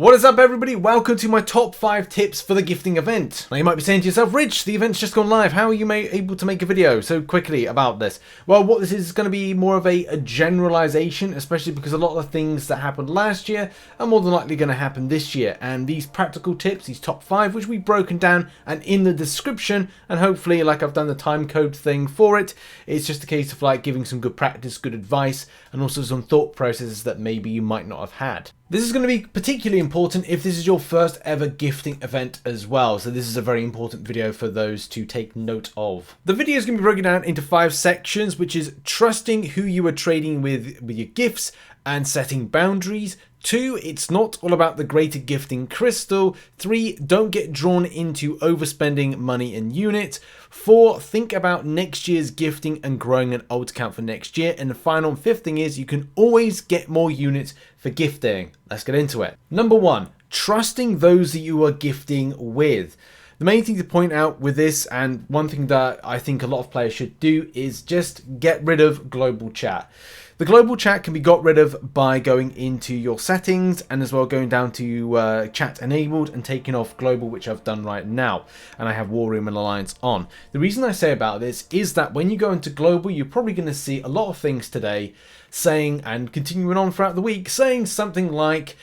What is up, everybody? Welcome to my top 5 tips for the gifting event. Now you might be saying to yourself, Rich, the event's just gone live. How are you able to make a video so quickly about this? Well, what this is going to be more of a generalization, especially because a lot of the things that happened last year are more than likely going to happen this year. And these practical tips, these top 5, which we've broken down and in the description, and hopefully like I've done the time code thing for it, it's just a case of like giving some good practice, good advice, and also some thought processes that maybe you might not have had. This is going to be particularly important if this is your first ever gifting event as well. So this is a very important video for those to take note of. The video is going to be broken down into 5 sections, which is trusting who you are trading with your gifts and setting boundaries. 2, it's not all about the greater gifting crystal. 3, don't get drawn into overspending money and units. 4, think about next year's gifting and growing an alt account for next year. And the final and 5th thing is you can always get more units for gifting. Let's get into it. Number 1, trusting those that you are gifting with. The main thing to point out with this, and one thing that I think a lot of players should do, is just get rid of global chat. The global chat can be got rid of by going into your settings and as well going down to chat enabled and taking off global, which I've done right now. And I have War Room and Alliance on. The reason I say about this is that when you go into global, you're probably going to see a lot of things today saying, and continuing on throughout the week, saying something like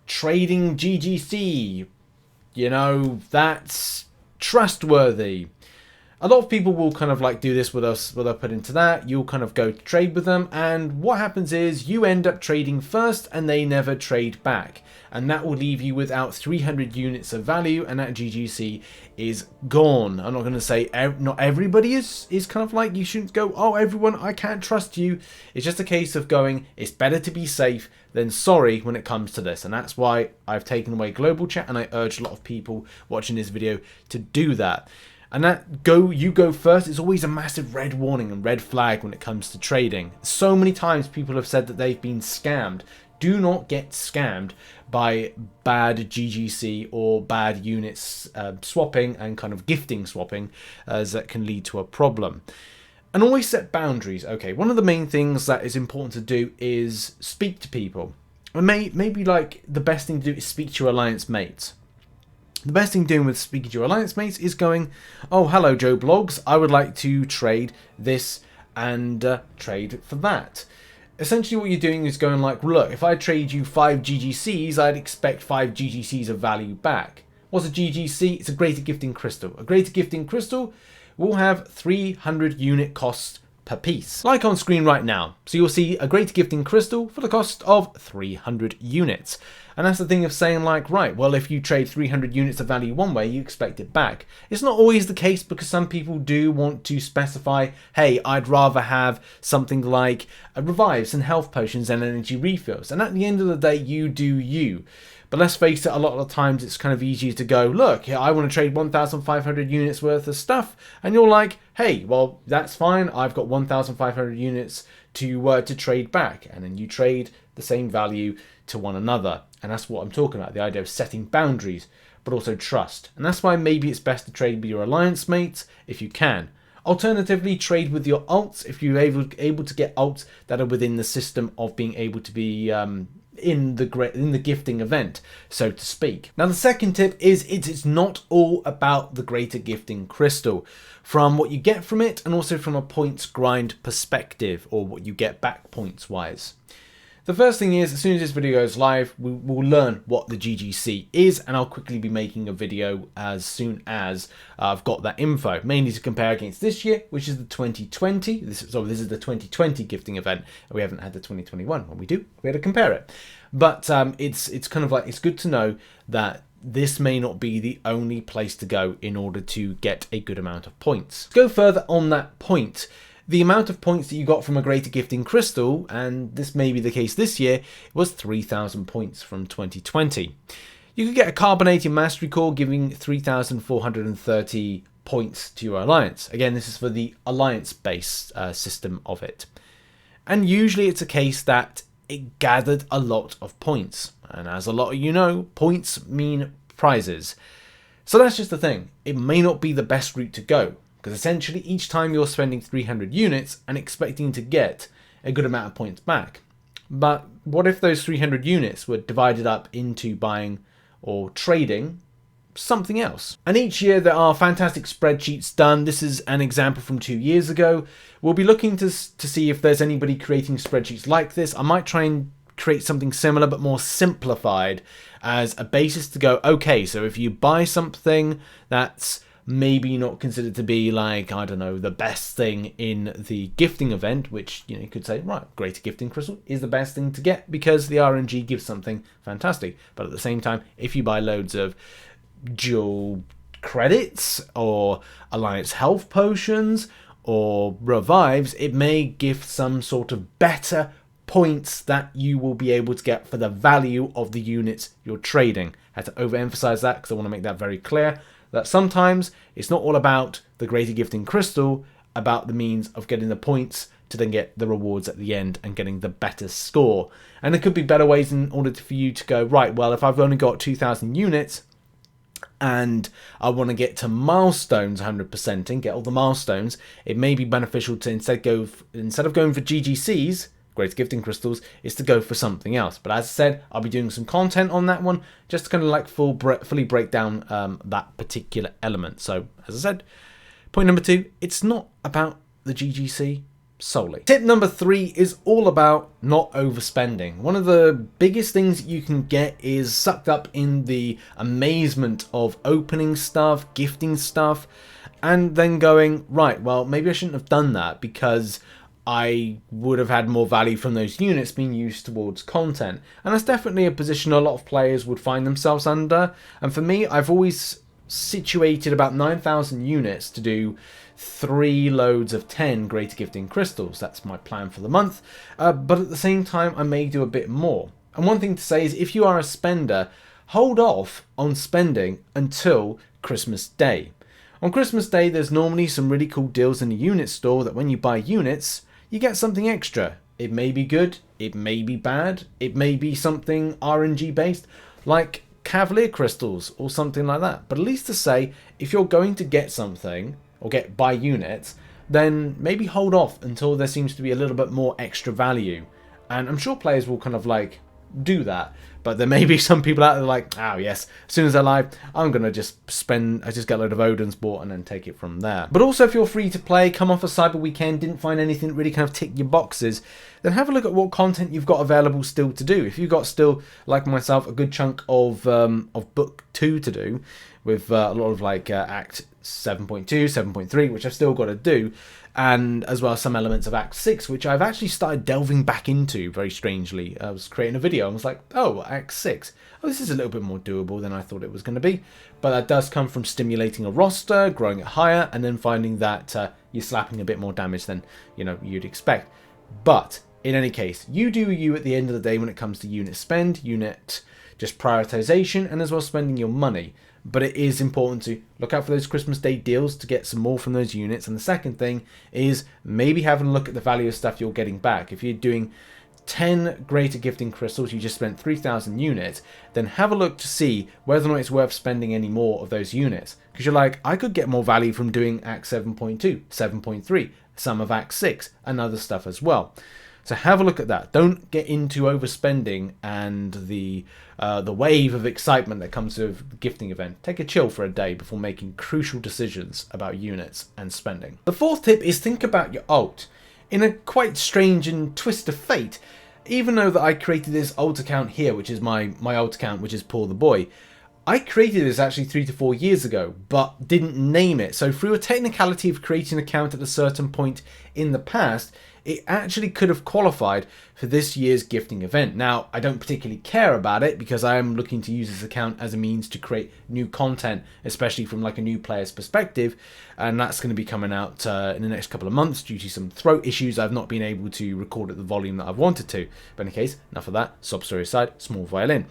trading GGC, you know, that's trustworthy. A lot of people will kind of like do this with us, what I put into that. You'll kind of go to trade with them, and what happens is you end up trading first and they never trade back. And that will leave you without 300 units of value, and that GGC is gone. I'm not going to say not everybody is kind of like, you shouldn't go, oh, everyone, I can't trust you. It's just a case of going, it's better to be safe than sorry when it comes to this. And that's why I've taken away global chat, and I urge a lot of people watching this video to do that. And that you go first is always a massive red warning and red flag when it comes to trading. So many times people have said that they've been scammed. Do not get scammed by bad GGC or bad units swapping and kind of gifting swapping, as that can lead to a problem. And always set boundaries. Okay, one of the main things that is important to do is speak to people. And maybe like the best thing to do is speak to your alliance mates. The best thing doing with speaking to your alliance mates is going, oh, hello, Joe Blogs. I would like to trade this and trade for that. Essentially what you're doing is going like, look, if I trade you 5 GGCs, I'd expect 5 GGCs of value back. What's a GGC? It's a greater gifting crystal. A greater gifting crystal will have 300 unit costs per piece, like on screen right now. So you'll see a greater gifting crystal for the cost of 300 units. And that's the thing of saying like, right, well, if you trade 300 units of value one way, you expect it back. It's not always the case, because some people do want to specify, hey, I'd rather have something like revives and health potions and energy refills. And at the end of the day, you do you. But let's face it, a lot of the times it's kind of easier to go, look, I want to trade 1,500 units worth of stuff. And you're like, hey, well, that's fine. I've got 1,500 units to trade back. And then you trade the same value to one another. And that's what I'm talking about, the idea of setting boundaries, but also trust. And that's why maybe it's best to trade with your alliance mates if you can. Alternatively, trade with your alts if you're able to get alts that are within the system of being able to be in the gifting event, so to speak. Now the second tip is it's not all about the greater gifting crystal, from what you get from it and also from a points grind perspective, or what you get back points wise. The first thing is, as soon as this video goes live, we will learn what the GGC is, and I'll quickly be making a video as soon as I've got that info, mainly to compare against this year, which is the 2020. This is the 2020 gifting event. We haven't had the 2021. When we do, we had to compare it. But it's kind of like, it's good to know that this may not be the only place to go in order to get a good amount of points. To go further on that point, the amount of points that you got from a greater gifting crystal, and this may be the case this year, was 3,000 points from 2020. You could get a carbonating mastery core giving 3,430 points to your alliance. Again, this is for the alliance-based system of it. And usually it's a case that it gathered a lot of points. And as a lot of you know, points mean prizes. So that's just the thing. It may not be the best route to go, because essentially each time you're spending 300 units and expecting to get a good amount of points back. But what if those 300 units were divided up into buying or trading something else? And each year there are fantastic spreadsheets done. This is an example from 2 years ago. We'll be looking to see if there's anybody creating spreadsheets like this. I might try and create something similar but more simplified as a basis to go, okay, so if you buy something that's maybe not considered to be like, I don't know, the best thing in the gifting event, which, you know, you could say, right, greater gifting crystal is the best thing to get because the RNG gives something fantastic. But at the same time, if you buy loads of dual credits or alliance health potions or revives, it may give some sort of better points that you will be able to get for the value of the units you're trading. I had to overemphasize that because I want to make that very clear, that sometimes it's not all about the greater gifting crystal, about the means of getting the points to then get the rewards at the end and getting the better score. And there could be better ways in order for you to go, right, well, if I've only got 2,000 units and I want to get to milestones 100% and get all the milestones, it may be beneficial to instead of going for GGCs, greater gifting crystals, is to go for something else. But as I said, I'll be doing some content on that one, just to kind of like fully break down that particular element. So as I said, point number 2, it's not about the GGC solely. Tip number 3 is all about not overspending. One of the biggest things you can get is sucked up in the amazement of opening stuff, gifting stuff, and then going, right, well, maybe I shouldn't have done that because I would have had more value from those units being used towards content. And that's definitely a position a lot of players would find themselves under. And for me, I've always situated about 9,000 units to do 3 loads of 10 greater gifting crystals. That's my plan for the month. But at the same time, I may do a bit more. And one thing to say is if you are a spender, hold off on spending until Christmas Day. On Christmas Day, there's normally some really cool deals in the unit store that when you buy units, you get something extra. It may be good, it may be bad, it may be something RNG based, like Cavalier crystals or something like that. But at least to say, if you're going to get something or buy units, then maybe hold off until there seems to be a little bit more extra value. And I'm sure players will kind of like do that. But there may be some people out there like, oh yes, as soon as they're live, I'm going to just get a load of Odin's bought and then take it from there. But also if you're free to play, come off a Cyber Weekend, didn't find anything that really kind of tick your boxes, then have a look at what content you've got available still to do. If you've got still, like myself, a good chunk of Book 2 to do, with a lot of like Act 7.2, 7.3, which I've still got to do, and as well as some elements of Act 6, which I've actually started delving back into, very strangely. I was creating a video and was like, oh, Act 6. Oh, this is a little bit more doable than I thought it was going to be. But that does come from stimulating a roster, growing it higher, and then finding that you're slapping a bit more damage than you'd expect. But in any case, you do you at the end of the day when it comes to unit spend, unit just prioritization, and as well spending your money. But it is important to look out for those Christmas Day deals to get some more from those units. And the second thing is maybe having a look at the value of stuff you're getting back. If you're doing 10 greater gifting crystals, you just spent 3,000 units, then have a look to see whether or not it's worth spending any more of those units. Because you're like, I could get more value from doing Act 7.2, 7.3, some of Act 6, and other stuff as well. So have a look at that. Don't get into overspending and the wave of excitement that comes with a gifting event. Take a chill for a day before making crucial decisions about units and spending. The fourth tip is think about your alt. In a quite strange and twist of fate, even though that I created this alt account here, which is my alt account, which is Paul the Boy, I created this actually 3 to 4 years ago, but didn't name it. So through a technicality of creating an account at a certain point in the past, it actually could have qualified for this year's gifting event. Now, I don't particularly care about it because I am looking to use this account as a means to create new content, especially from like a new player's perspective. And that's going to be coming out in the next couple of months due to some throat issues. I've not been able to record at the volume that I've wanted to. But in any case, enough of that. Sob story aside, small violin.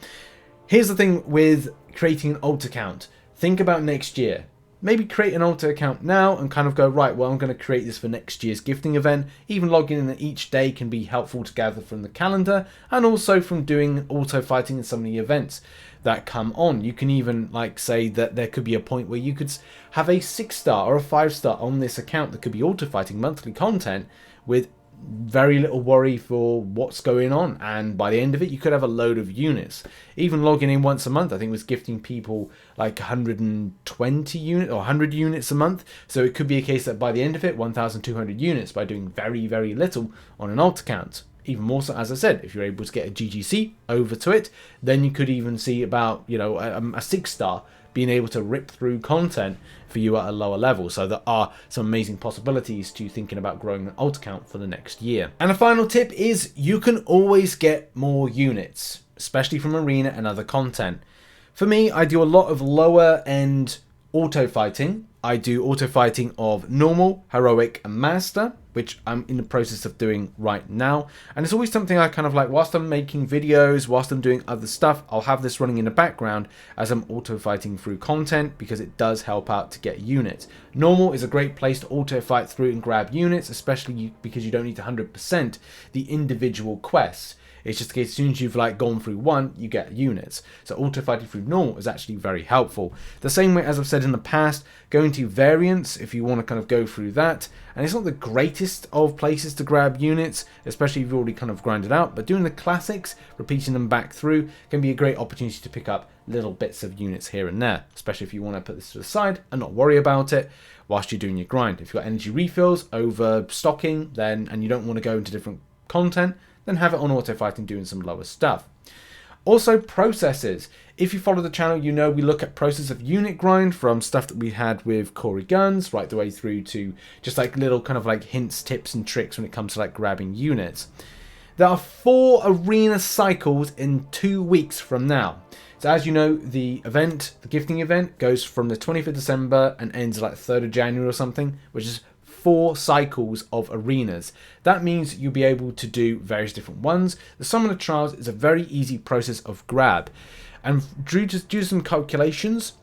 Here's the thing with creating an alt account. Think about next year. Maybe create an alter account now and kind of go, right, well, I'm going to create this for next year's gifting event. Even logging in each day can be helpful to gather from the calendar and also from doing auto fighting in some of the events that come on. You can even like say that there could be a point where you could have a 6-star or a 5-star on this account that could be auto fighting monthly content with very little worry for what's going on, and by the end of it you could have a load of units. Even logging in once a month, I think, was gifting people like 120 units or 100 units a month. So it could be a case that by the end of it, 1,200 units by doing very, very little on an alt account. Even more so, as I said, if you're able to get a GGC over to it, then you could even see about, you know, a 6-star being able to rip through content for you at a lower level. So there are some amazing possibilities to thinking about growing an alt account for the next year. And a final tip is you can always get more units, especially from arena and other content. For me, I do a lot of lower end auto fighting. I do auto fighting of normal, heroic and master, which I'm in the process of doing right now. And it's always something I kind of like, whilst I'm making videos, whilst I'm doing other stuff, I'll have this running in the background as I'm auto fighting through content, because it does help out to get units. Normal is a great place to auto fight through and grab units, especially because you don't need to 100% the individual quests. It's just the case, as soon as you've like gone through one, you get units. So auto fighting through normal is actually very helpful. The same way as I've said in the past, going to variants if you want to kind of go through that. And it's not the greatest of places to grab units, especially if you've already kind of grinded out, but doing the classics, repeating them back through, can be a great opportunity to pick up little bits of units here and there, especially if you want to put this to the side and not worry about it whilst you're doing your grind. If you've got energy refills, overstocking, then, and you don't want to go into different content, then have it on auto fighting doing some lower stuff. Also, processes. If you follow the channel, you know we look at process of unit grind, from stuff that we had with Corey Guns right the way through to just like little kind of like hints, tips and tricks when it comes to like grabbing units. There are 4 arena cycles in 2 weeks from now. So as you know, the event, the gifting event, goes from the 20th of December and ends like 3rd of January or something, which is 4 cycles of arenas. That means you'll be able to do various different ones. The Summon of Trials is a very easy process of grab. And due to some calculations,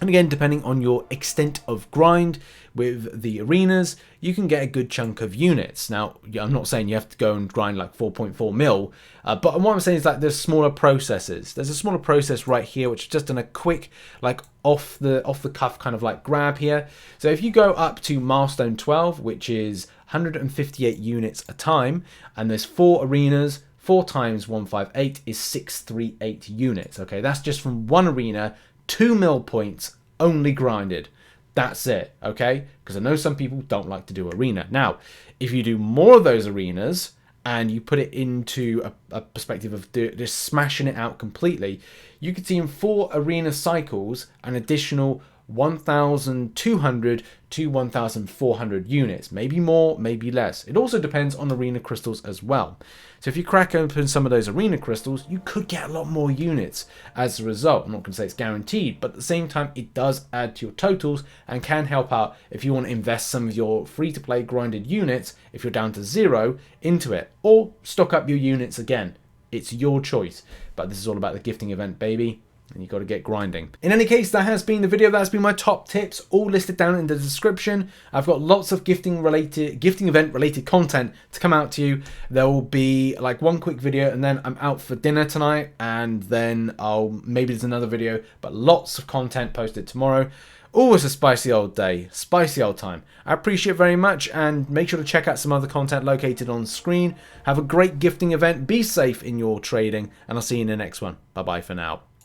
and again, depending on your extent of grind with the arenas, you can get a good chunk of units. Now, I'm not saying you have to go and grind like 4.4 mil, but what I'm saying is that there's smaller processes. There's a smaller process right here, which is just done a quick, like off the cuff kind of like grab here. So if you go up to milestone 12, which is 158 units a time, and there's 4 arenas, 4 times 158 is 638 units. Okay, that's just from one arena. 2 mil points only grinded. That's it, okay? Because I know some people don't like to do arena. Now, if you do more of those arenas and you put it into a perspective of just smashing it out completely, you could see in 4 arena cycles an additional 1,200 to 1,400 units. Maybe more, maybe less. It also depends on arena crystals as well. So if you crack open some of those arena crystals, you could get a lot more units as a result. I'm not going to say it's guaranteed, but at the same time, it does add to your totals and can help out if you want to invest some of your free-to-play grinded units, if you're down to 0, into it, or stock up your units again. It's your choice, but this is all about the gifting event, baby. And you've got to get grinding. In any case, that has been the video. That's been my top tips, all listed down in the description. I've got lots of gifting event related content to come out to you. There will be like one quick video, and then I'm out for dinner tonight, and then maybe there's another video, but lots of content posted tomorrow. Always a spicy old day, spicy old time. I appreciate it very much, and make sure to check out some other content located on screen. Have a great gifting event. Be safe in your trading, and I'll see you in the next one. Bye bye for now.